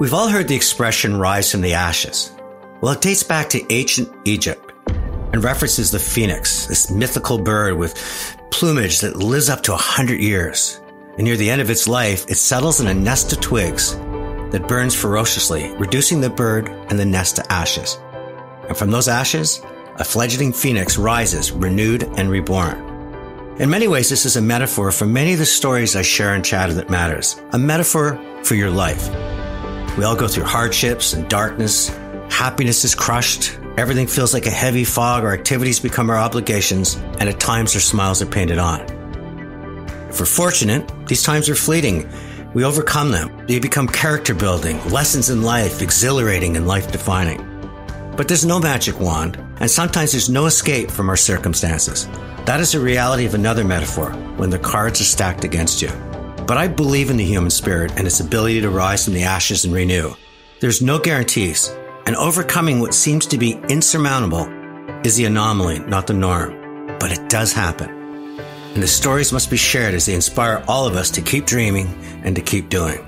We've all heard the expression rise from the ashes. Well, it dates back to ancient Egypt and references the phoenix, this mythical bird with plumage that lives up to 100 years. And near the end of its life, it settles in a nest of twigs that burns ferociously, reducing the bird and the nest to ashes. And from those ashes, a fledgling phoenix rises, renewed and reborn. In many ways, this is a metaphor for many of the stories I share in Chatter That Matters, a metaphor for your life. We all go through hardships and darkness. Happiness is crushed. Everything feels like a heavy fog. Our activities become our obligations, and at times our smiles are painted on. If we're fortunate, these times are fleeting. We overcome them. They become character building, lessons in life, exhilarating and life defining. But there's no magic wand, and sometimes there's no escape from our circumstances. That is the reality of another metaphor, when the cards are stacked against you. But I believe in the human spirit and its ability to rise from the ashes and renew. There's no guarantees, and overcoming what seems to be insurmountable is the anomaly, not the norm. But it does happen. And the stories must be shared as they inspire all of us to keep dreaming and to keep doing.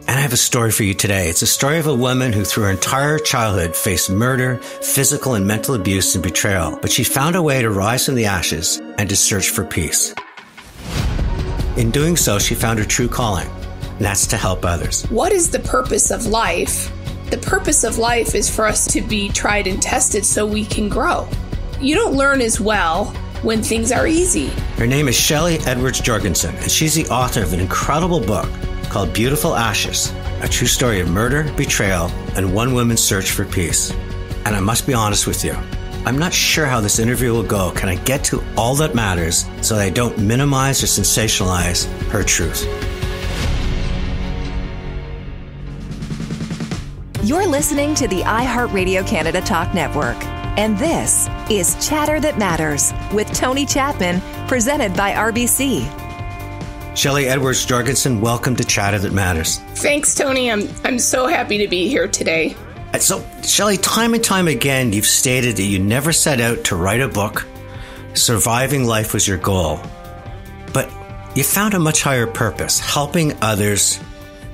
And I have a story for you today. It's a story of a woman who through her entire childhood faced murder, physical and mental abuse and betrayal. But she found a way to rise from the ashes and to search for peace. In doing so, she found her true calling, and that's to help others. What is the purpose of life? The purpose of life is for us to be tried and tested so we can grow. You don't learn as well when things are easy. Her name is Shelly Edwards Jorgensen, and she's the author of an incredible book called Beautiful Ashes, a true story of murder, betrayal, and one woman's search for peace. And I must be honest with you, I'm not sure how this interview will go. Can I get to all that matters so that I don't minimize or sensationalize her truth? You're listening to the iHeartRadio Canada Talk Network. And this is Chatter That Matters with Tony Chapman, presented by RBC. Shelly Edwards Jorgensen, welcome to Chatter That Matters. Thanks, Tony. I'm so happy to be here today. So, Shelly, time and time again, you've stated that you never set out to write a book. Surviving life was your goal. But you found a much higher purpose, helping others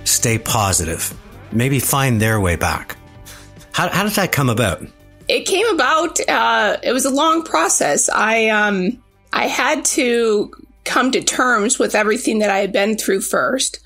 stay positive, maybe find their way back. How did that come about? It came about, it was a long process. I had to come to terms with everything that I had been through first.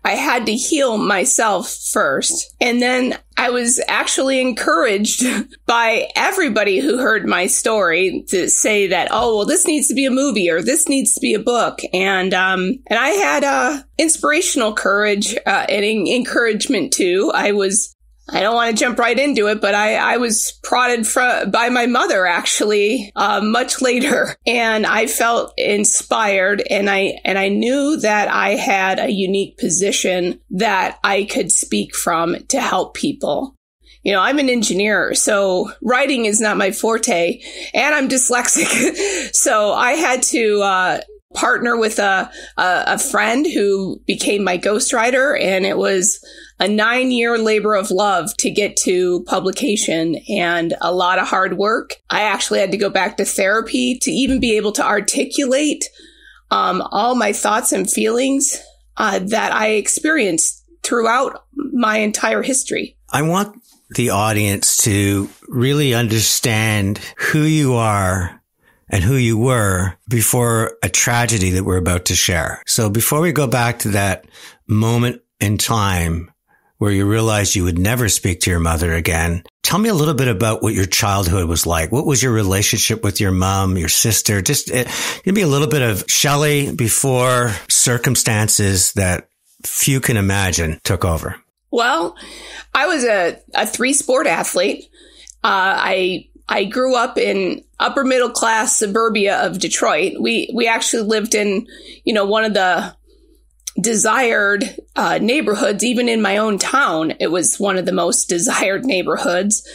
I had to heal myself first. And then I was actually encouraged by everybody who heard my story to say that, oh, well, this needs to be a movie or this needs to be a book. And I had inspirational courage and encouragement too. I don't want to jump right into it, but I was prodded by my mother actually much later, and I felt inspired, and I knew that I had a unique position that I could speak from to help people. You know, I'm an engineer, so writing is not my forte, and I'm dyslexic, so I had to partner with a friend who became my ghostwriter, and it was a 9-year labor of love to get to publication and a lot of hard work. I actually had to go back to therapy to even be able to articulate all my thoughts and feelings that I experienced throughout my entire history. I want the audience to really understand who you are and who you were before a tragedy that we're about to share. So before we go back to that moment in time where you realized you would never speak to your mother again, tell me a little bit about what your childhood was like. What was your relationship with your mom, your sister? Just give me a little bit of Shelly before circumstances that few can imagine took over. Well, I was a 3-sport athlete. I grew up in upper middle class suburbia of Detroit. We actually lived in, one of the desired neighborhoods. Even in my own town, it was one of the most desired neighborhoods.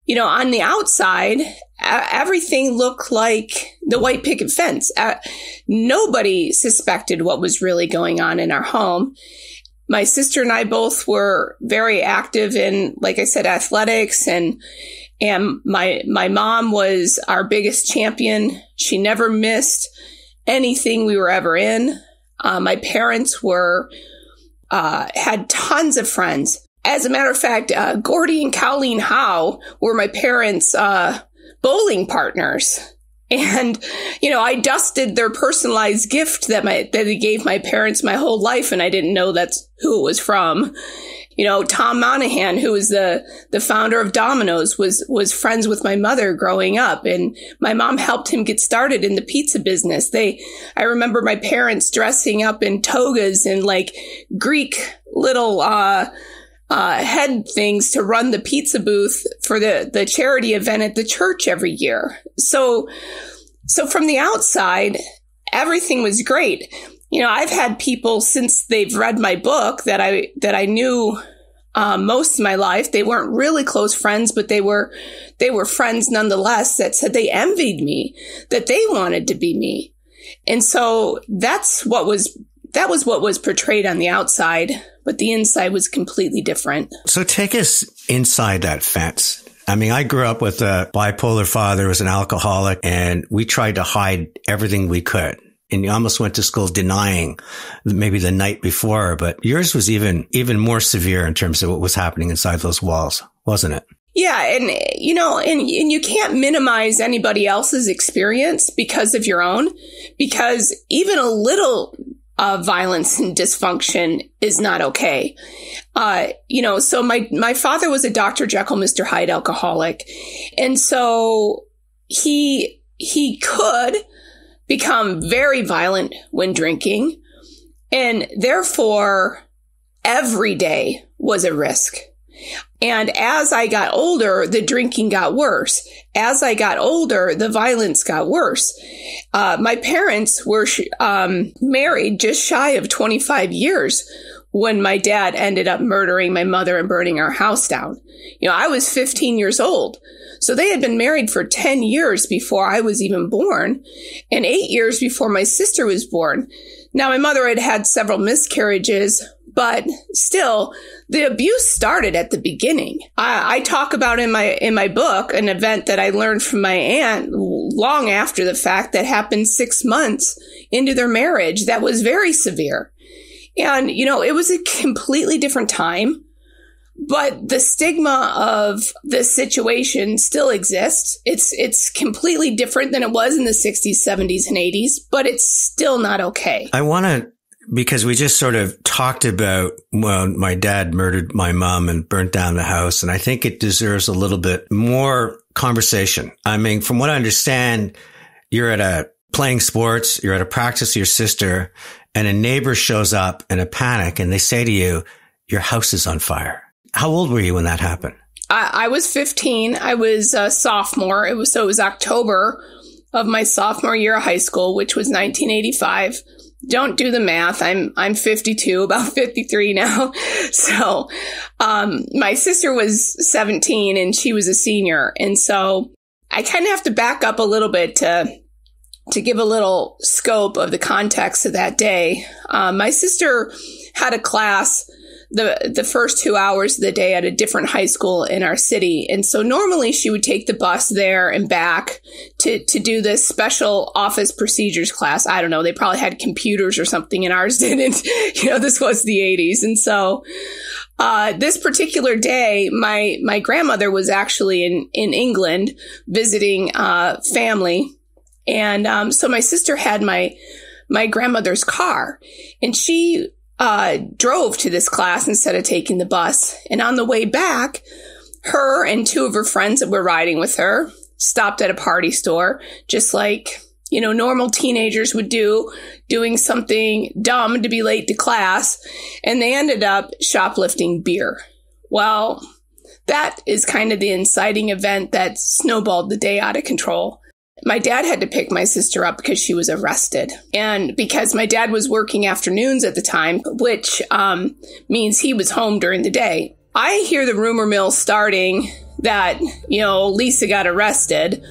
On the outside, everything looked like the white picket fence. Nobody suspected what was really going on in our home. My sister and I both were very active in, like I said, athletics, and my mom was our biggest champion. She never missed anything we were ever in. My parents had tons of friends. As a matter of fact, Gordy and Colleen Howe were my parents' bowling partners. And, I dusted their personalized gift that they gave my parents my whole life, and I didn't know that's who it was from. Tom Monahan, who was the founder of Domino's, was friends with my mother growing up, and my mom helped him get started in the pizza business. I remember my parents dressing up in togas and like Greek little, head things to run the pizza booth for the charity event at the church every year. So from the outside, everything was great. I've had people since they've read my book that I knew most of my life. They weren't really close friends, but they were friends nonetheless, that said they envied me, that they wanted to be me. And so that was what was portrayed on the outside, but the inside was completely different. So take us inside that fence. I mean, I grew up with a bipolar father who was an alcoholic, and we tried to hide everything we could. And you almost went to school denying maybe the night before, but yours was even more severe in terms of what was happening inside those walls, wasn't it? Yeah. And, and you can't minimize anybody else's experience because of your own, because even a little violence and dysfunction is not okay. So my father was a Dr. Jekyll, Mr. Hyde alcoholic. And so he could become very violent when drinking. And therefore, every day was a risk. And as I got older, the drinking got worse. As I got older, the violence got worse. My parents were married just shy of 25 years when my dad ended up murdering my mother and burning our house down. I was 15 years old. So they had been married for 10 years before I was even born, and 8 years before my sister was born. Now, my mother had had several miscarriages, but still, the abuse started at the beginning. I talk about in my book an event that I learned from my aunt long after the fact that happened 6 months into their marriage that was very severe. And, it was a completely different time. But the stigma of the situation still exists. It's completely different than it was in the 60s, 70s, and 80s, but it's still not okay. I want to, because we just sort of talked about, well, my dad murdered my mom and burnt down the house, and I think it deserves a little bit more conversation. I mean, from what I understand, you're playing sports, you're at a practice with your sister, and a neighbor shows up in a panic, and they say to you, your house is on fire. How old were you when that happened? I was 15. I was a sophomore. It was October of my sophomore year of high school, which was 1985. Don't do the math. I'm 52, about 53 now. So, my sister was 17 and she was a senior. And so I kind of have to back up a little bit to give a little scope of the context of that day. My sister had a class the first 2 hours of the day at a different high school in our city. And so normally she would take the bus there and back to do this special office procedures class. I don't know. They probably had computers or something and ours didn't. This was the 80s. And so, this particular day, my grandmother was actually in England visiting, family. And, so my sister had my grandmother's car, and she drove to this class instead of taking the bus. And on the way back, her and two of her friends that were riding with her stopped at a party store, just like, normal teenagers would do, doing something dumb to be late to class. And they ended up shoplifting beer. Well, that is kind of the inciting event that snowballed the day out of control. My dad had to pick my sister up because she was arrested. And because my dad was working afternoons at the time, which means he was home during the day, I hear the rumor mill starting that, Lisa got arrested.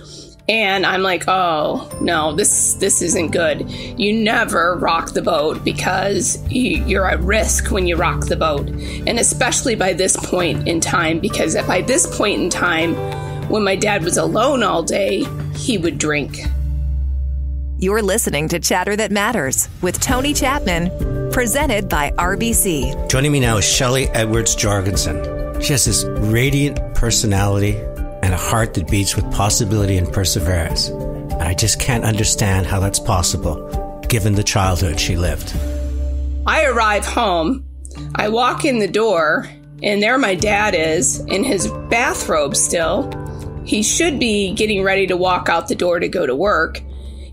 And I'm like, oh, no, this isn't good. You never rock the boat because you're at risk when you rock the boat. And especially by this point in time, because by this point in time, when my dad was alone all day, he would drink. You're listening to Chatter That Matters with Tony Chapman. presented by RBC. Joining me now is Shelly Edwards Jorgensen. She has this radiant personality and a heart that beats with possibility and perseverance. And I just can't understand how that's possible, given the childhood she lived. I arrive home, I walk in the door, and there my dad is, in his bathrobe still. He should be getting ready to walk out the door to go to work.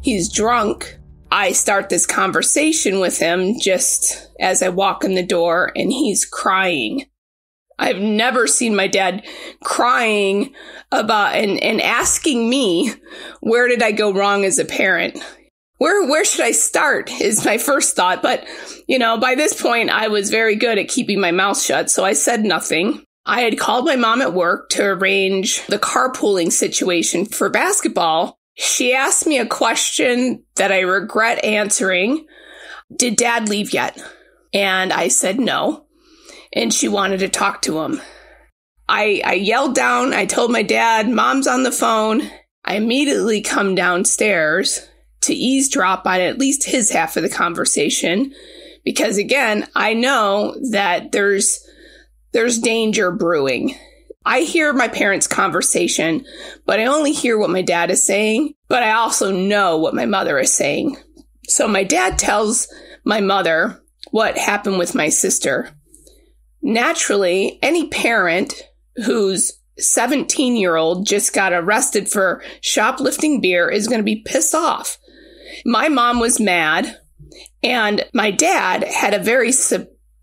He's drunk. I start this conversation with him just as I walk in the door, and he's crying. I've never seen my dad crying about and asking me, where did I go wrong as a parent? Where should I start is my first thought. But, by this point, I was very good at keeping my mouth shut, so I said nothing. I had called my mom at work to arrange the carpooling situation for basketball. She asked me a question that I regret answering. Did Dad leave yet? And I said no. And she wanted to talk to him. I yelled down. I told my dad, Mom's on the phone. I immediately come downstairs to eavesdrop on at least his half of the conversation. Because again, I know that there's danger brewing. I hear my parents' conversation, but I only hear what my dad is saying, but I also know what my mother is saying. So my dad tells my mother what happened with my sister. Naturally, any parent whose 17-year-old just got arrested for shoplifting beer is going to be pissed off. My mom was mad, and my dad had a very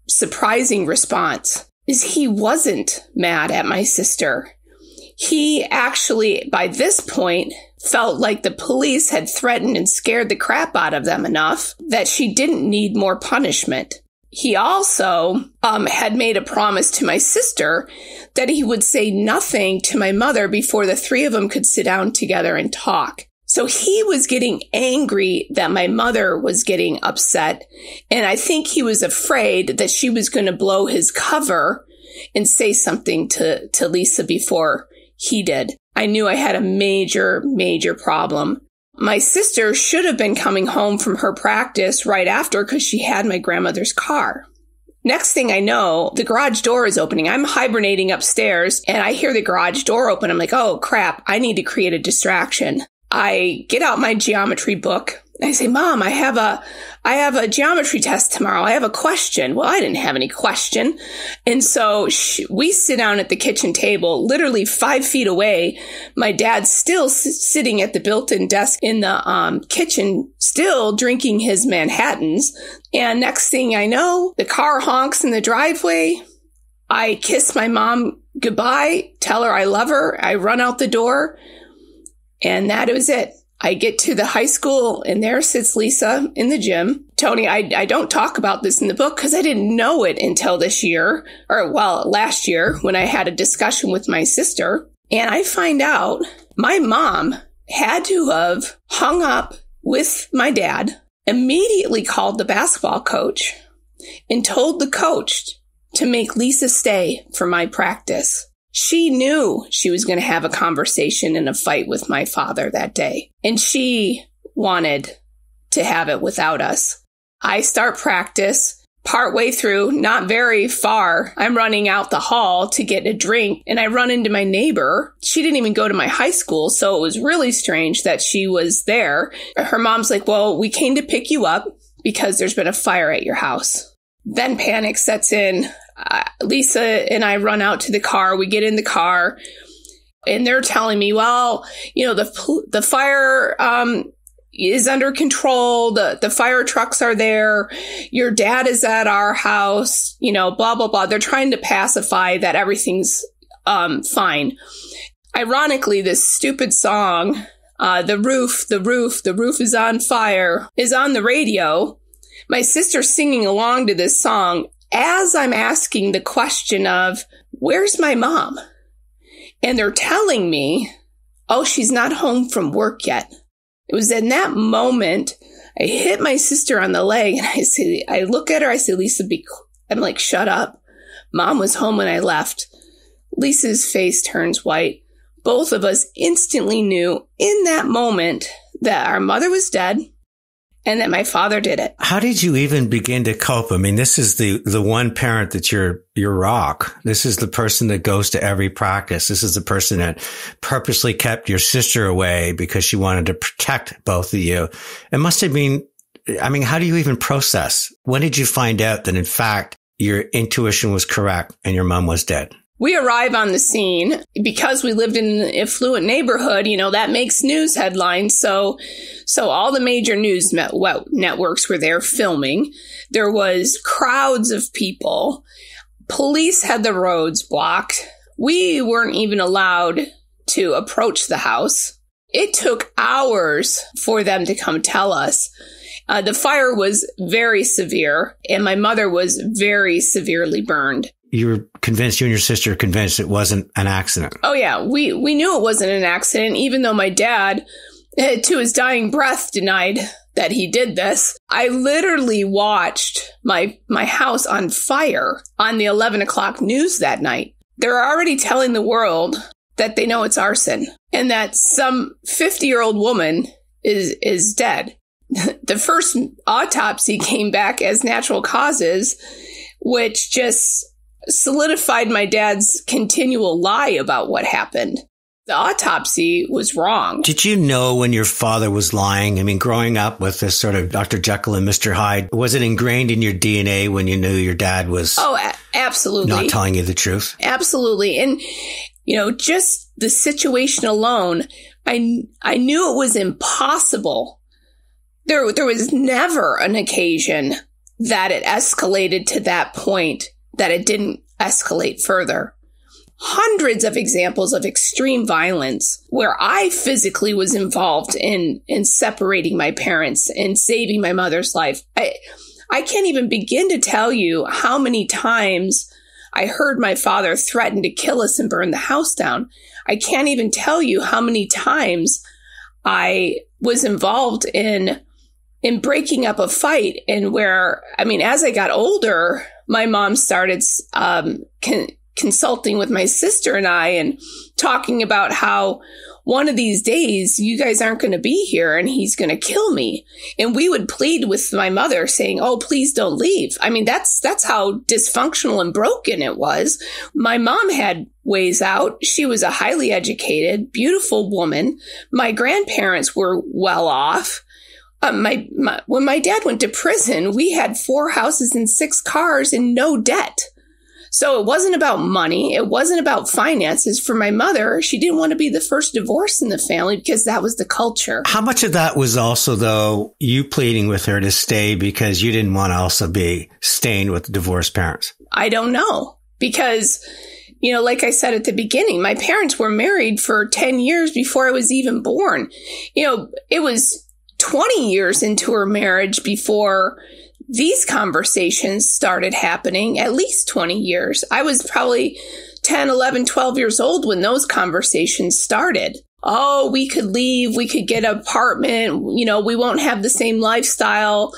surprising response. He wasn't mad at my sister. He actually, by this point, felt like the police had threatened and scared the crap out of them enough that she didn't need more punishment. He also had made a promise to my sister that he would say nothing to my mother before the three of them could sit down together and talk. So he was getting angry that my mother was getting upset, and I think he was afraid that she was going to blow his cover and say something to Lisa before he did. I knew I had a major, major problem. My sister should have been coming home from her practice right after because she had my grandmother's car. Next thing I know, the garage door is opening. I'm hibernating upstairs, and I hear the garage door open. I'm like, oh, crap, I need to create a distraction. I get out my geometry book. I say, Mom, I have a geometry test tomorrow. I have a question. Well, I didn't have any question. And so we sit down at the kitchen table, literally 5 feet away. My dad's still sitting at the built-in desk in the kitchen, still drinking his Manhattans. And next thing I know, the car honks in the driveway. I kiss my mom goodbye, tell her I love her. I run out the door. And that was it. I get to the high school, and there sits Lisa in the gym. Tony, I don't talk about this in the book because I didn't know it until this year, last year, when I had a discussion with my sister. And I find out my mom had to have hung up with my dad, immediately called the basketball coach, and told the coach to make Lisa stay for my practice. She knew she was going to have a conversation and a fight with my father that day, and she wanted to have it without us. I start practice. Partway through, not very far, I'm running out the hall to get a drink, and I run into my neighbor. She didn't even go to my high school, so it was really strange that she was there. Her mom's like, well, we came to pick you up because there's been a fire at your house. Then panic sets in. Lisa and I run out to the car. We get in the car, and they're telling me, well, the fire is under control. The fire trucks are there. Your dad is at our house, blah, blah, blah. They're trying to pacify that everything's fine. Ironically, this stupid song, the roof is on fire, is on the radio. My sister's singing along to this song as I'm asking the question of, where's my mom? And they're telling me, oh, she's not home from work yet. It was in that moment, I hit my sister on the leg, and I look at her, I say, Lisa, I'm like, shut up. Mom was home when I left. Lisa's face turns white. Both of us instantly knew in that moment that our mother was dead and that my father did it. How did you even begin to cope? I mean, this is the one parent that's your rock. This is the person that goes to every practice. This is the person that purposely kept your sister away because she wanted to protect both of you. It must have been, I mean, how do you even process? When did you find out that in fact your intuition was correct and your mom was dead? We arrive on the scene because we lived in an affluent neighborhood. You know, that makes news headlines. So all the major news networks were there filming. There was crowds of people. Police had the roads blocked. We weren't even allowed to approach the house. It took hours for them to come tell us. The fire was very severe, and my mother was very severely burned. You were convinced, you and your sister were convinced it wasn't an accident. Oh, yeah. We knew it wasn't an accident, even though my dad, to his dying breath, denied that he did this. I literally watched my house on fire on the 11 o'clock news that night. They're already telling the world that they know it's arson and that some 50-year-old woman is dead. The first autopsy came back as natural causes, which just solidified my dad's continual lie about what happened. The autopsy was wrong. Did you know when your father was lying? I mean, growing up with this sort of Dr. Jekyll and Mr. Hyde, was it ingrained in your DNA when you knew your dad was absolutely not telling you the truth? Absolutely. And, you know, just the situation alone, I knew it was impossible. There was never an occasion that it escalated to that point that it didn't escalate further. Hundreds of examples of extreme violence where I physically was involved in separating my parents and saving my mother's life. I can't even begin to tell you how many times I heard my father threaten to kill us and burn the house down. I can't even tell you how many times I was involved in breaking up a fight, and where, I mean, as I got older, my mom started consulting with my sister and I and talking about how one of these days you guys aren't going to be here and he's going to kill me. And we would plead with my mother saying, oh, please don't leave. I mean, that's how dysfunctional and broken it was. My mom had ways out. She was a highly educated, beautiful woman. My grandparents were well off. When my dad went to prison, we had 4 houses and 6 cars and no debt. So it wasn't about money. It wasn't about finances. For my mother, she didn't want to be the first divorce in the family because that was the culture. How much of that was also, though, you pleading with her to stay because you didn't want to also be staying with the divorced parents? I don't know. Because, you know, like I said at the beginning, my parents were married for 10 years before I was even born. You know, it was 20 years into her marriage before these conversations started happening, at least 20 years. I was probably 10, 11, 12 years old when those conversations started. Oh, we could leave. We could get an apartment. You know, we won't have the same lifestyle,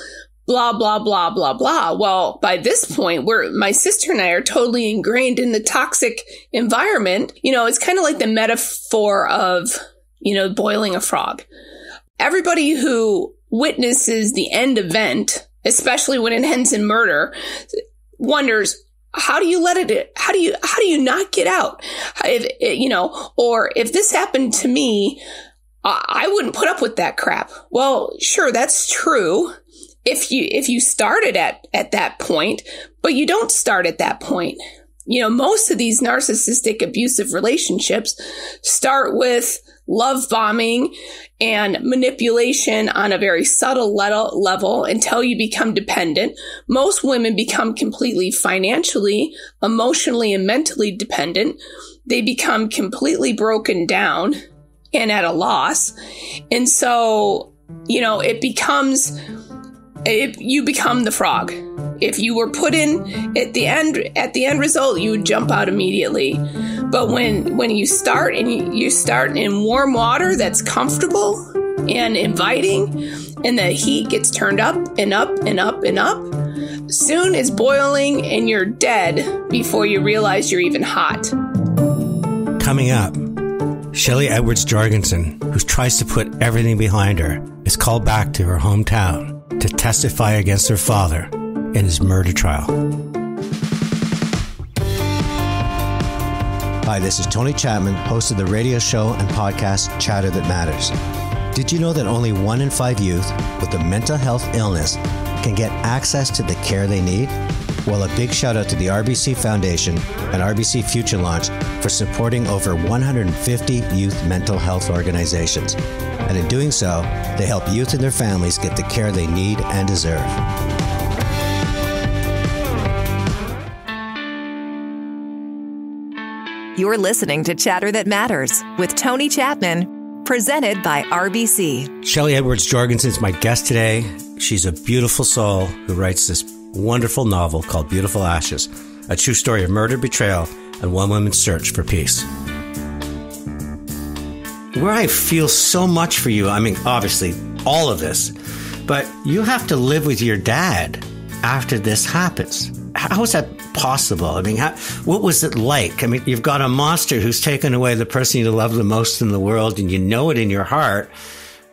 blah, blah, blah, blah, blah. Well, by this point, my sister and I are totally ingrained in the toxic environment. You know, it's kind of like the metaphor of, you know, boiling a frog. Everybody who witnesses the end event, especially when it ends in murder, wonders, how do you how do you not get out? Or if this happened to me, I wouldn't put up with that crap. Well, sure, that's true. If you started at that point, but you don't start at that point. You know, most of these narcissistic abusive relationships start with love bombing and manipulation on a very subtle level until you become dependent. Most women become completely financially, emotionally, and mentally dependent. They become completely broken down and at a loss. And so, you know, you become the frog. If you were put in at the end result, you would jump out immediately. But when you start and you start in warm water that's comfortable and inviting, and the heat gets turned up and up and up and up, soon it's boiling and you're dead before you realize you're even hot. Coming up, Shelly Edwards Jorgensen, who tries to put everything behind her, is called back to her hometown to testify against her father in his murder trial. Hi, this is Tony Chapman, host of the radio show and podcast Chatter That Matters. Did you know that only 1 in 5 youth with a mental health illness can get access to the care they need? Well, a big shout out to the RBC Foundation and RBC Future Launch for supporting over 150 youth mental health organizations. And in doing so, they help youth and their families get the care they need and deserve. You're listening to Chatter That Matters with Tony Chapman, presented by RBC. Shelly Edwards Jorgensen is my guest today. She's a beautiful soul who writes this wonderful novel called Beautiful Ashes, a true story of murder, betrayal, and one woman's search for peace. Where I feel so much for you, I mean, obviously, all of this, but you have to live with your dad after this happens. How is that possible? I mean, what was it like? I mean, you've got a monster who's taken away the person you love the most in the world, and you know it in your heart.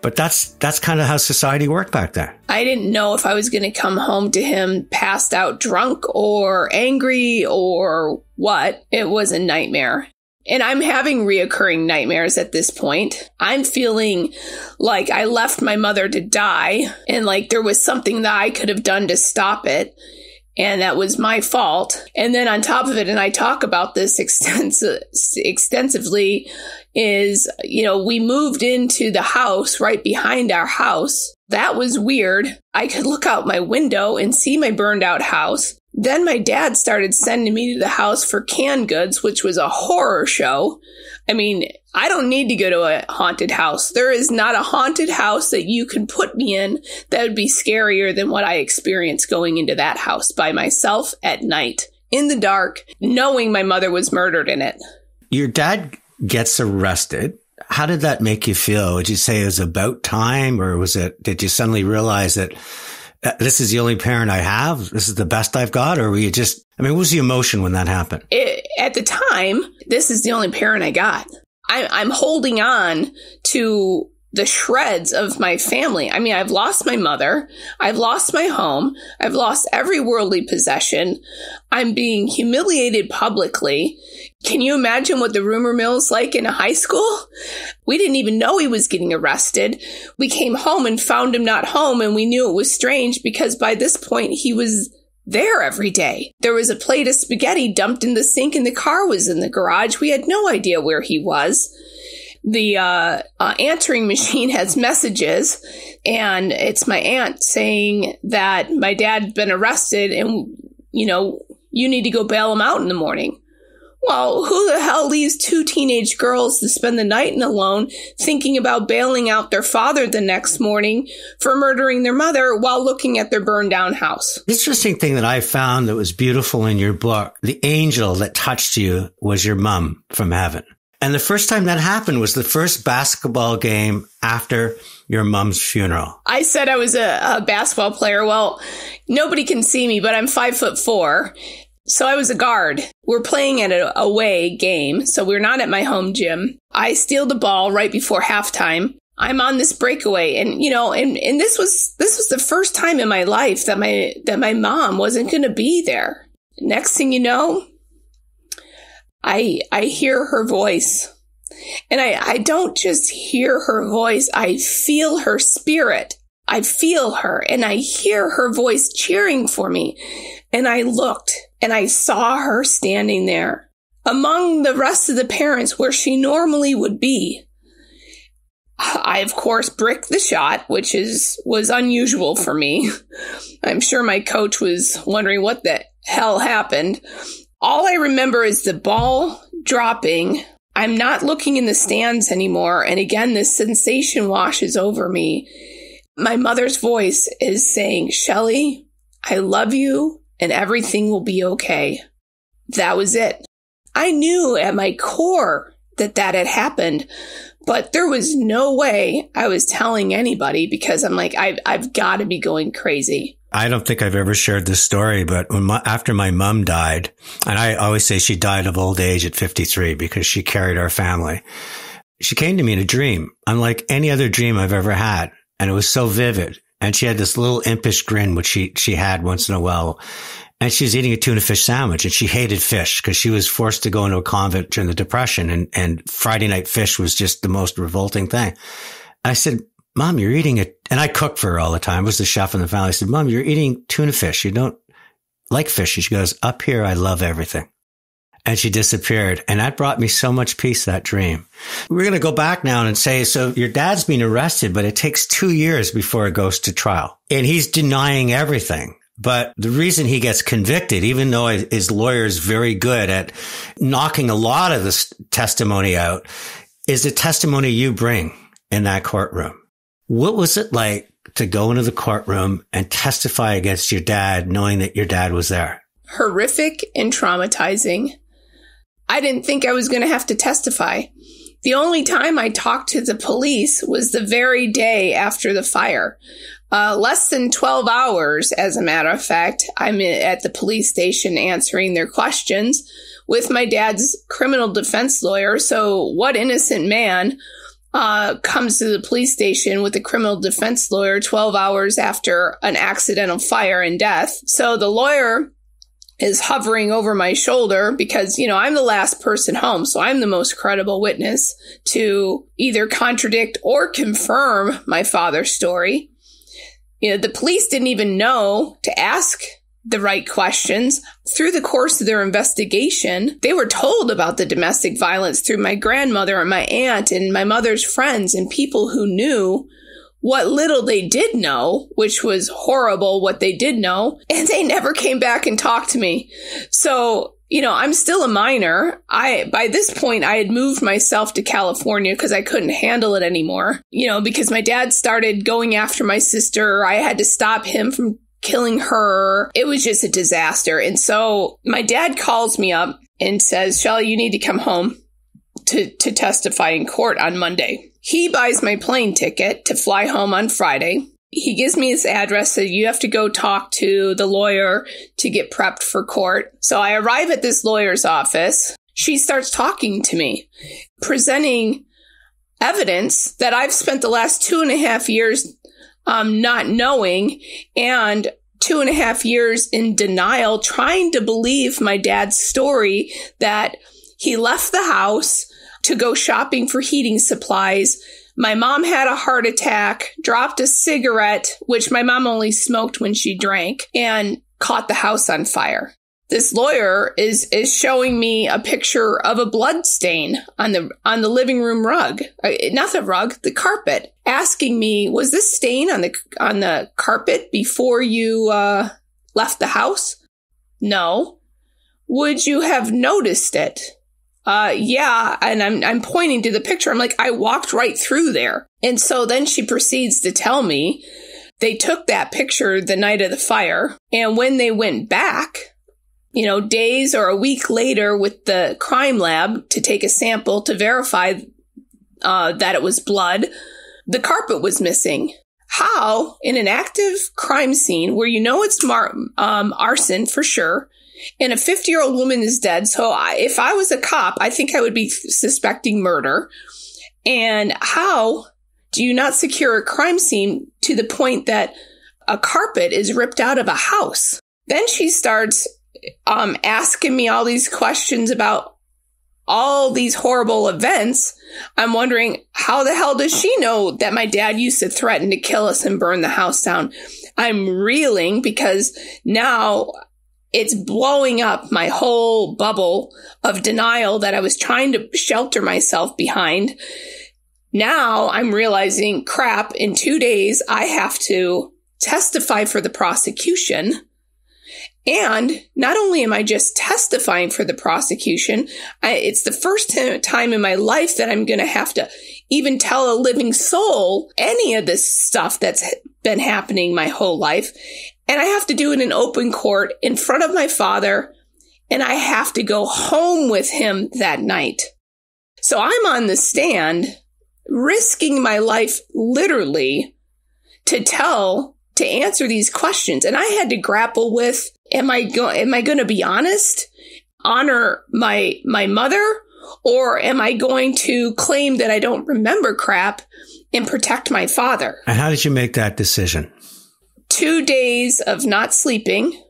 But that's kind of how society worked back then. I didn't know if I was going to come home to him passed out drunk or angry or what. It was a nightmare. And I'm having reoccurring nightmares at this point. I'm feeling like I left my mother to die and like there was something that I could have done to stop it. And that was my fault. And then on top of it, and I talk about this extensively, is, we moved into the house right behind our house. That was weird. I could look out my window and see my burned out house. Then my dad started sending me to the house for canned goods, which was a horror show. I mean, I don't need to go to a haunted house. There is not a haunted house that you can put me in that would be scarier than what I experienced going into that house by myself at night, in the dark, knowing my mother was murdered in it. Your dad gets arrested. How did that make you feel? Would you say it was about time, or did you suddenly realize that this is the only parent I have? This is the best I've got? Or were you just, what was the emotion when that happened? At the time, this is the only parent I got. I'm holding on to the shreds of my family. I mean, I've lost my mother. I've lost my home. I've lost every worldly possession. I'm being humiliated publicly. Can you imagine what the rumor mill's like in a high school? We didn't even know he was getting arrested. We came home and found him not home, and we knew it was strange because by this point he was there every day. There was a plate of spaghetti dumped in the sink and the car was in the garage. We had no idea where he was. The answering machine has messages, and it's my aunt saying that my dad's been arrested and, you need to go bail him out in the morning. Well, who the hell leaves 2 teenage girls to spend the night alone thinking about bailing out their father the next morning for murdering their mother while looking at their burned down house? The interesting thing that I found that was beautiful in your book, the angel that touched you was your mom from heaven. And the first time that happened was the first basketball game after your mom's funeral. I said I was a basketball player. Well, nobody can see me, but I'm 5'4". So I was a guard. We're playing at an away game, so we're not at my home gym. I steal the ball right before halftime. I'm on this breakaway, and and this was the first time in my life that my mom wasn't going to be there. Next thing you know, I hear her voice, and I don't just hear her voice. I feel her spirit. I feel her, and I hear her voice cheering for me. And I looked, and I saw her standing there among the rest of the parents where she normally would be. I, of course, bricked the shot, which was unusual for me. I'm sure my coach was wondering what the hell happened. All I remember is the ball dropping. I'm not looking in the stands anymore. And again, this sensation washes over me. My mother's voice is saying, "Shelly, I love you and everything will be okay." That was it. I knew at my core that had happened, but there was no way I was telling anybody because I'm like, I've got to be going crazy. I don't think I've ever shared this story, but after my mom died, and I always say she died of old age at 53 because she carried our family. She came to me in a dream, unlike any other dream I've ever had. And it was so vivid. And she had this little impish grin, which she had once in a while. And she was eating a tuna fish sandwich, and she hated fish because she was forced to go into a convent during the Depression, and Friday night fish was just the most revolting thing. I said, Mom, you're eating it. And I cooked for her all the time. I was the chef in the family. I said, Mom, you're eating tuna fish. You don't like fish. And she goes, up here, I love everything. And she disappeared. And that brought me so much peace, that dream. We're going to go back now and say, so your dad's been arrested, but it takes 2 years before it goes to trial. And he's denying everything. But the reason he gets convicted, even though his lawyer is very good at knocking a lot of this testimony out, is the testimony you bring in that courtroom. What was it like to go into the courtroom and testify against your dad, knowing that your dad was there? Horrific and traumatizing. I didn't think I was going to have to testify. The only time I talked to the police was the very day after the fire. Less than 12 hours, as a matter of fact, I'm at the police station answering their questions with my dad's criminal defense lawyer. So what innocent man comes to the police station with a criminal defense lawyer 12 hours after an accidental fire and death? So the lawyer is hovering over my shoulder because, I'm the last person home. So I'm the most credible witness to either contradict or confirm my father's story. The police didn't even know to ask the right questions. Through the course of their investigation, they were told about the domestic violence through my grandmother and my aunt and my mother's friends and people who knew what little they did know, which was horrible what they did know, and they never came back and talked to me. So, I'm still a minor. By this point, I had moved myself to California because I couldn't handle it anymore. Because my dad started going after my sister. I had to stop him from killing her. It was just a disaster. And so my dad calls me up and says, Shelly, you need to come home to testify in court on Monday. He buys my plane ticket to fly home on Friday. He gives me his address, so you have to go talk to the lawyer to get prepped for court. So I arrive at this lawyer's office. She starts talking to me, presenting evidence that I've spent the last 2.5 years not knowing, and 2.5 years in denial, trying to believe my dad's story that he left the house to go shopping for heating supplies. My mom had a heart attack, dropped a cigarette, which my mom only smoked when she drank, and caught the house on fire. This lawyer is showing me a picture of a blood stain on the living room rug, not the rug, the carpet, asking me, was this stain on the carpet before you left the house? No. Would you have noticed it? Yeah. And I'm pointing to the picture. I'm like, I walked right through there. And so then she proceeds to tell me they took that picture the night of the fire. And when they went back, days or a week later with the crime lab to take a sample to verify that it was blood, the carpet was missing. How, in an active crime scene where it's arson for sure, and a 50-year-old woman is dead. So if I was a cop, I think I would be suspecting murder. And how do you not secure a crime scene to the point that a carpet is ripped out of a house? Then she starts asking me all these questions about all these horrible events. I'm wondering, how the hell does she know that my dad used to threaten to kill us and burn the house down? I'm reeling because now it's blowing up my whole bubble of denial that I was trying to shelter myself behind. Now I'm realizing, crap, in 2 days, I have to testify for the prosecution. And not only am I just testifying for the prosecution, it's the first time in my life that I'm going to have to even tell a living soul any of this stuff that's been happening my whole life. And I have to do it in open court in front of my father, and I have to go home with him that night. So I'm on the stand, risking my life literally to answer these questions. And I had to grapple with, am I going to be honest, honor my mother, or am I going to claim that I don't remember crap and protect my father. And how did you make that decision? 2 days of not sleeping,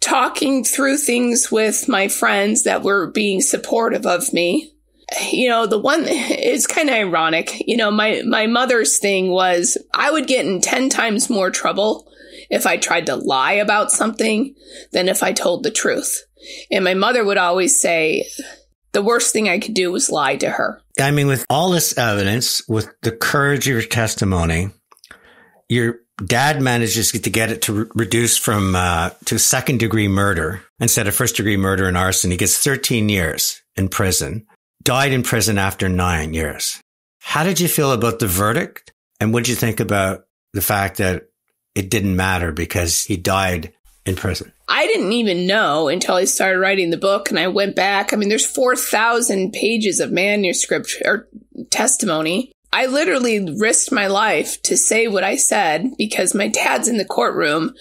talking through things with my friends that were being supportive of me. It's kind of ironic. My mother's thing was I would get in 10 times more trouble if I tried to lie about something than if I told the truth. And my mother would always say the worst thing I could do was lie to her. I mean, with all this evidence, with the courage of your testimony, your dad manages to get it to reduce from to second-degree murder instead of first-degree murder and arson. He gets 13 years in prison, died in prison after 9 years. How did you feel about the verdict? And what did you think about the fact that it didn't matter because he died in prison? I didn't even know until I started writing the book and I went back. I mean, there's 4,000 pages of manuscript or testimony. I literally risked my life to say what I said because my dad's in the courtroom.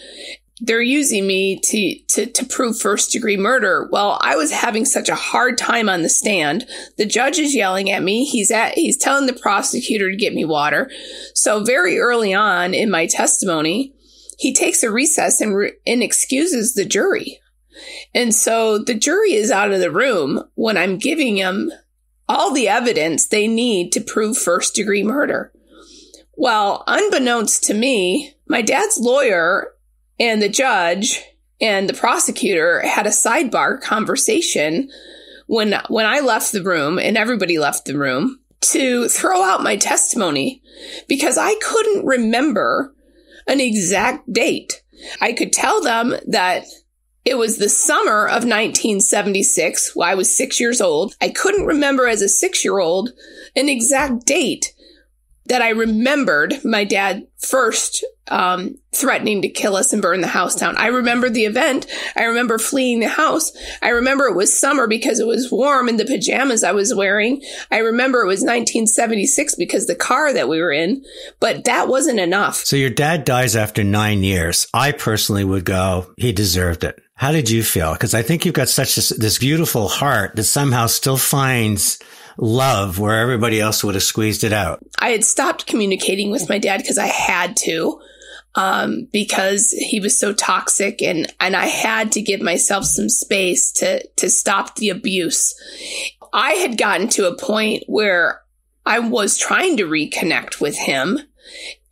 They're using me to prove first-degree murder. Well, I was having such a hard time on the stand. The judge is yelling at me. He's telling the prosecutor to get me water. So very early on in my testimony, he takes a recess and excuses the jury. And so the jury is out of the room when I'm giving them all the evidence they need to prove first-degree murder. Well, unbeknownst to me, my dad's lawyer and the judge and the prosecutor had a sidebar conversation when I left the room and everybody left the room to throw out my testimony because I couldn't remember an exact date. I could tell them that it was the summer of 1976. Well, I was 6 years old. I couldn't remember as a 6-year-old an exact date that I remembered my dad first threatening to kill us and burn the house down. I remember the event. I remember fleeing the house. I remember it was summer because it was warm in the pajamas I was wearing. I remember it was 1976 because the car that we were in, but that wasn't enough. So your dad dies after 9 years. I personally would go, he deserved it. How did you feel? Because I think you've got such this beautiful heart that somehow still finds love where everybody else would have squeezed it out. I had stopped communicating with my dad because I had to, because he was so toxic and I had to give myself some space to stop the abuse. I had gotten to a point where I was trying to reconnect with him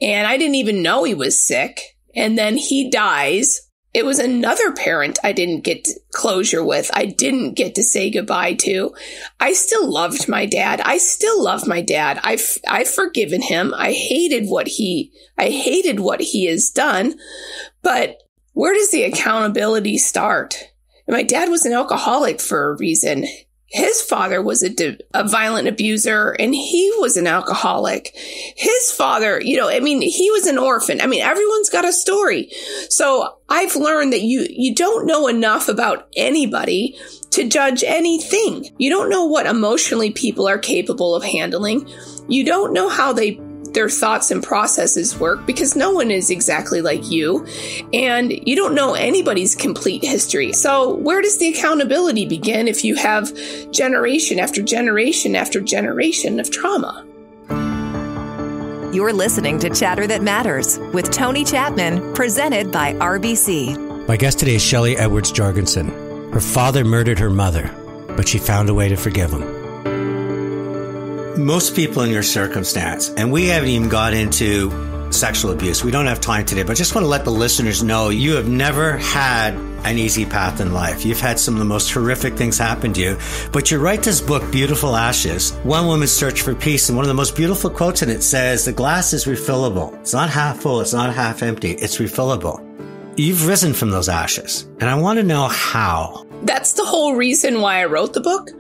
and I didn't even know he was sick. And then he dies. It was another parent I didn't get closure with. I didn't get to say goodbye to. I still loved my dad. I still love my dad. I've forgiven him. I hated what he has done. But where does the accountability start? And my dad was an alcoholic for a reason. His father was a violent abuser and he was an alcoholic. His father, he was an orphan. I mean, everyone's got a story. So I've learned that you don't know enough about anybody to judge anything. You don't know what emotionally people are capable of handling. You don't know how their thoughts and processes work because no one is exactly like you and you don't know anybody's complete history. So where does the accountability begin if you have generation after generation after generation of trauma? You're listening to Chatter That Matters with Tony Chapman, presented by RBC. My guest today is Shelly Edwards Jorgensen. Her father murdered her mother, but she found a way to forgive him. Most people in your circumstance, and we haven't even got into sexual abuse. We don't have time today, but I just want to let the listeners know you have never had an easy path in life. You've had some of the most horrific things happen to you, but you write this book, Beautiful Ashes, One Woman's Search for Peace, and one of the most beautiful quotes in it says, the glass is refillable. It's not half full. It's not half empty. It's refillable. You've risen from those ashes, and I want to know how. That's the whole reason why I wrote the book.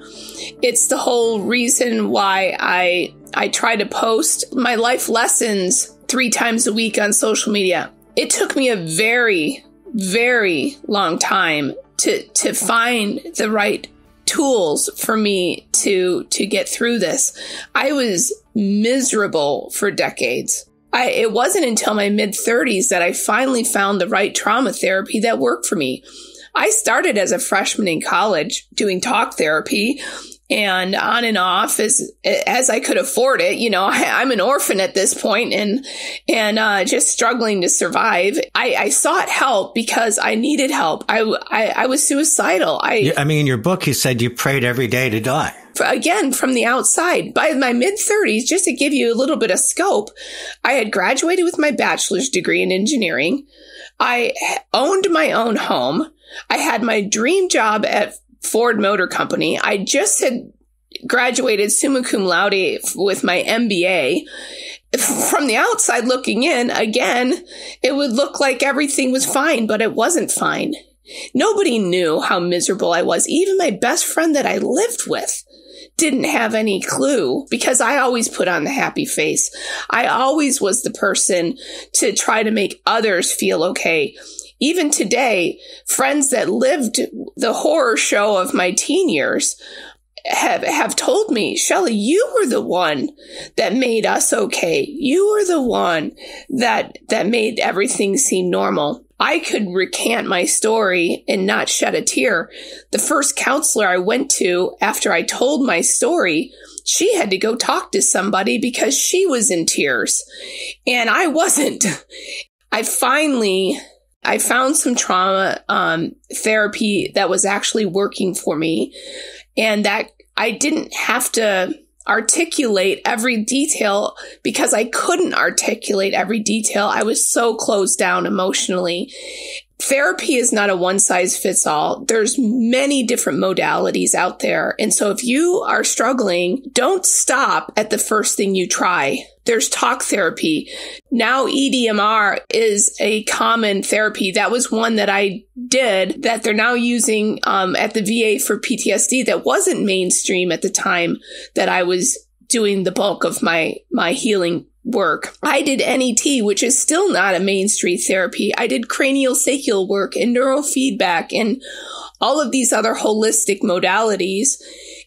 It's the whole reason why I try to post my life lessons 3 times a week on social media. It took me a very, very long time to find the right tools for me to get through this. I was miserable for decades. It wasn't until my mid-30s that I finally found the right trauma therapy that worked for me. I started as a freshman in college doing talk therapy, and on and off as I could afford it. You know, I'm an orphan at this point and just struggling to survive. I sought help because I needed help. I was suicidal. I mean, in your book, you said you prayed every day to die. Again, from the outside. By my mid-30s, just to give you a little bit of scope, I had graduated with my bachelor's degree in engineering. I owned my own home. I had my dream job at Ford Motor Company. I just had graduated summa cum laude with my MBA. From the outside looking in, again, it would look like everything was fine, but it wasn't fine. Nobody knew how miserable I was. Even my best friend that I lived with didn't have any clue because I always put on the happy face. I always was the person to try to make others feel okay. Even today, friends that lived the horror show of my teen years have told me, Shelly, you were the one that made us okay. You were the one that made everything seem normal. I could recant my story and not shed a tear. The first counselor I went to after I told my story, she had to go talk to somebody because she was in tears and I wasn't. I found some trauma therapy that was actually working for me, and that I didn't have to articulate every detail because I couldn't articulate every detail. I was so closed down emotionally. Therapy is not a one size fits all. There's many different modalities out there. And so if you are struggling, don't stop at the first thing you try. There's talk therapy. Now EDMR is a common therapy. That was one that I did that they're now using at the VA for PTSD that wasn't mainstream at the time that I was doing the bulk of my healing work. I did NET, which is still not a mainstream therapy. I did craniosacral work and neurofeedback and all of these other holistic modalities.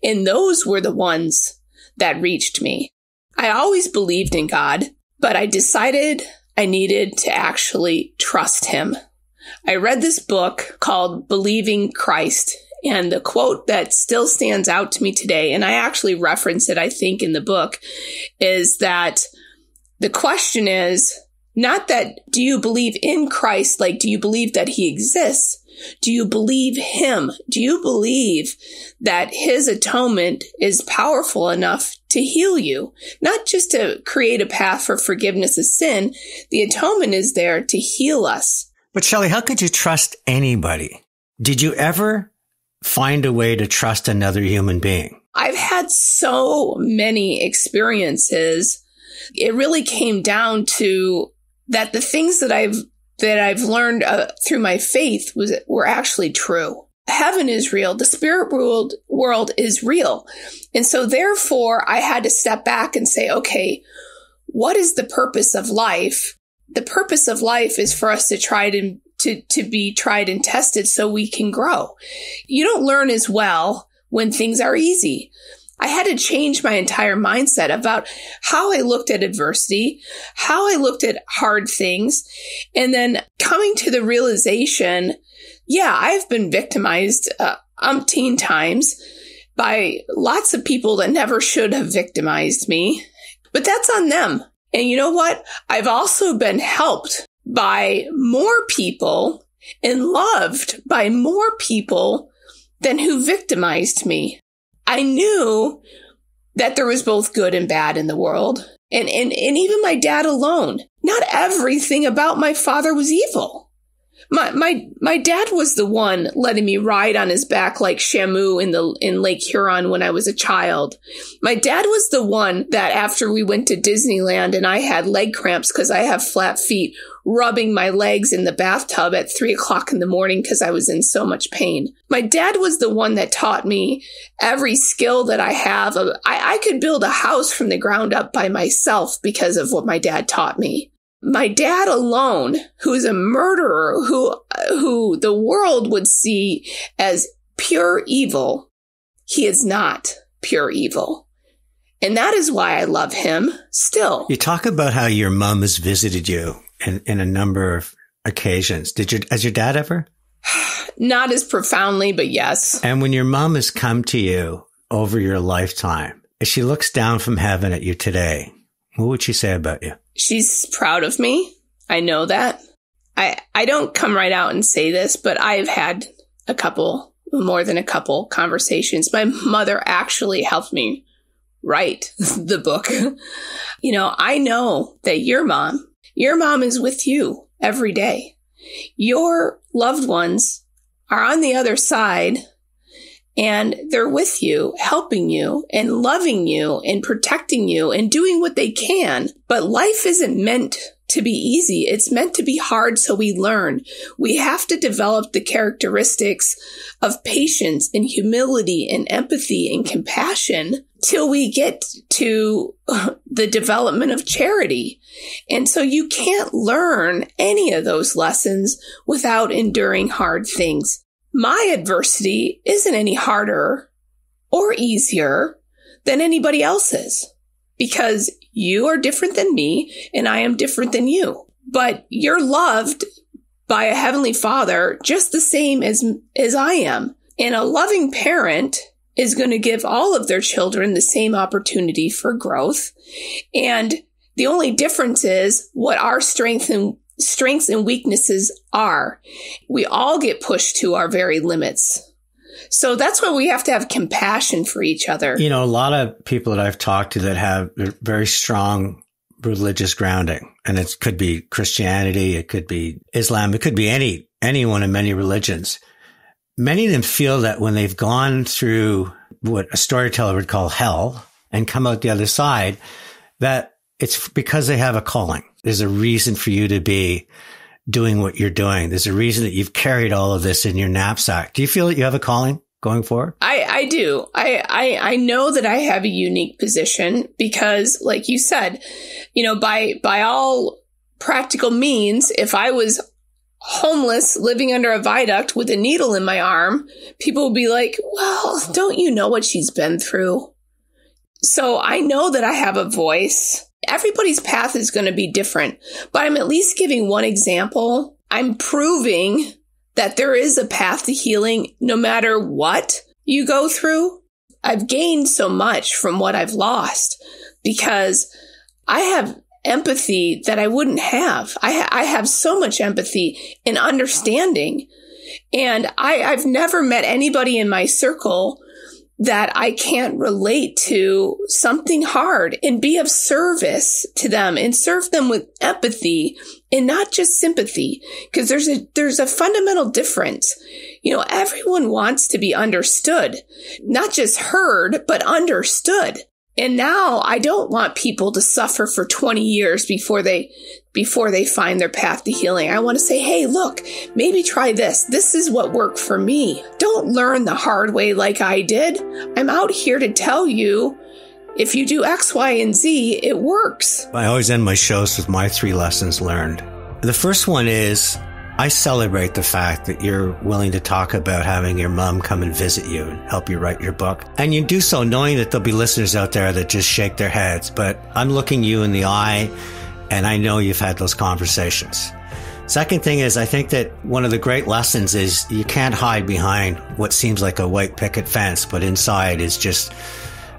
And those were the ones that reached me. I always believed in God, but I decided I needed to actually trust him. I read this book called Believing Christ, and the quote that still stands out to me today, and I actually reference it, I think, in the book, is that the question is not that do you believe in Christ, like do you believe that he exists? Do you believe him? Do you believe that his atonement is powerful enough to heal you? Not just to create a path for forgiveness of sin. The atonement is there to heal us. But Shelly, how could you trust anybody? Did you ever find a way to trust another human being? I've had so many experiences. It really came down to that the things that I've learned through my faith were actually true. Heaven is real. The spirit world is real. And so therefore I had to step back and say, okay, what is the purpose of life? The purpose of life is for us to to be tried and tested so we can grow. You don't learn as well when things are easy. I had to change my entire mindset about how I looked at adversity, how I looked at hard things, and then coming to the realization, yeah, I've been victimized umpteen times by lots of people that never should have victimized me, but that's on them. And you know what? I've also been helped by more people and loved by more people than who victimized me. I knew that there was both good and bad in the world. And even my dad alone. Not everything about my father was evil. My dad was the one letting me ride on his back like Shamu in Lake Huron when I was a child. My dad was the one that after we went to Disneyland and I had leg cramps because I have flat feet, rubbing my legs in the bathtub at 3:00 in the morning because I was in so much pain. My dad was the one that taught me every skill that I have. I could build a house from the ground up by myself because of what my dad taught me. My dad alone, who is a murderer, who the world would see as pure evil, he is not pure evil. And that is why I love him still. You talk about how your mom has visited you in a number of occasions. Has your dad ever? Not as profoundly, but yes. And when your mom has come to you, over your lifetime, if she looks down from heaven at you today, what would she say about you? She's proud of me. I know that. I don't come right out and say this, but I've had more than a couple conversations. My mother actually helped me write the book. I know that your mom is with you every day. Your loved ones are on the other side, and they're with you, helping you and loving you and protecting you and doing what they can. But life isn't meant to be easy. It's meant to be hard, so we learn. We have to develop the characteristics of patience and humility and empathy and compassion till we get to the development of charity. And so you can't learn any of those lessons without enduring hard things. My adversity isn't any harder or easier than anybody else's, because you are different than me and I am different than you. But you're loved by a heavenly Father just the same as I am. And a loving parent is going to give all of their children the same opportunity for growth. And the only difference is what our strengths and weaknesses are. We all get pushed to our very limits. So that's why we have to have compassion for each other. A lot of people that I've talked to that have very strong religious grounding, and it could be Christianity, it could be Islam, it could be any one of many religions. Many of them feel that when they've gone through what a storyteller would call hell and come out the other side, that it's because they have a calling. There's a reason for you to be doing what you're doing. There's a reason that you've carried all of this in your knapsack. Do you feel that you have a calling going forward? I do. I know that I have a unique position because, like you said, by all practical means, if I was homeless living under a viaduct with a needle in my arm, people would be like, well, don't you know what she's been through? So I know that I have a voice. Everybody's path is going to be different, but I'm at least giving one example. I'm proving that there is a path to healing no matter what you go through. I've gained so much from what I've lost because I have empathy that I wouldn't have. I have so much empathy and understanding. And I've never met anybody in my circle that I can't relate to something hard and be of service to them and serve them with empathy and not just sympathy. Because there's a fundamental difference. Everyone wants to be understood, not just heard, but understood. And now I don't want people to suffer for 20 years before they find their path to healing. I want to say, hey, look, maybe try this. This is what worked for me. Don't learn the hard way like I did. I'm out here to tell you, if you do X, Y, and Z, it works. I always end my shows with my 3 lessons learned. The first one is, I celebrate the fact that you're willing to talk about having your mom come and visit you and help you write your book. And you do so knowing that there'll be listeners out there that just shake their heads. But I'm looking you in the eye, and I know you've had those conversations. Second thing is, I think that one of the great lessons is you can't hide behind what seems like a white picket fence, but inside is just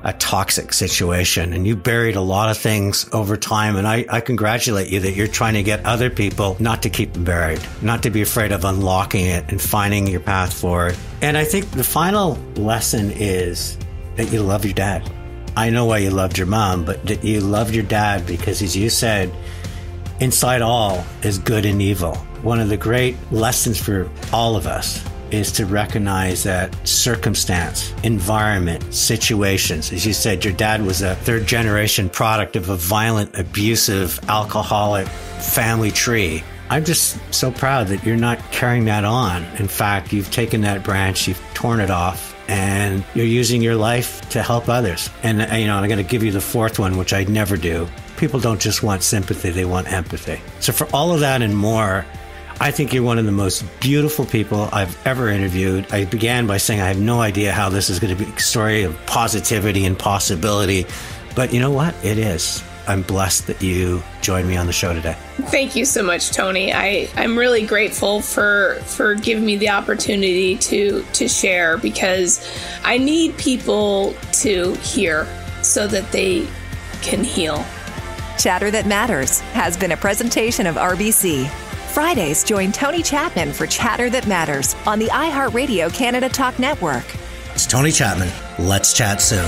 a toxic situation. And you buried a lot of things over time. And I congratulate you that you're trying to get other people not to keep them buried, not to be afraid of unlocking it and finding your path forward. And I think the final lesson is that you love your dad. I know why you loved your mom, but that you loved your dad because, as you said, inside all is good and evil. One of the great lessons for all of us is to recognize that circumstance, environment, situations. As you said, your dad was a 3rd-generation product of a violent, abusive, alcoholic family tree. I'm just so proud that you're not carrying that on. In fact, you've taken that branch, you've torn it off, and you're using your life to help others. And, I'm going to give you the 4th one, which I never do. People don't just want sympathy, they want empathy. So for all of that and more, I think you're one of the most beautiful people I've ever interviewed. I began by saying I have no idea how this is going to be a story of positivity and possibility, but you know what? It is. I'm blessed that you joined me on the show today. Thank you so much, Tony. I'm really grateful for giving me the opportunity to share, because I need people to hear so that they can heal. Chatter That Matters has been a presentation of RBC. Fridays, join Tony Chapman for Chatter That Matters on the iHeartRadio Canada Talk Network. It's Tony Chapman. Let's chat soon.